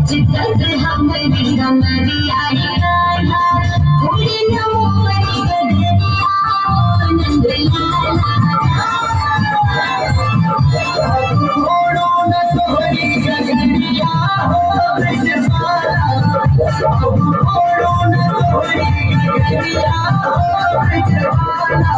चितत हमरी गंगरिया कान्हा थोड़ी नमोरी गगरिया नंद लाला घोड़ो न तोहरी गगरिया हो ब्रजवाला घोड़ो न तोहरी गगरिया हो ब्रजवाला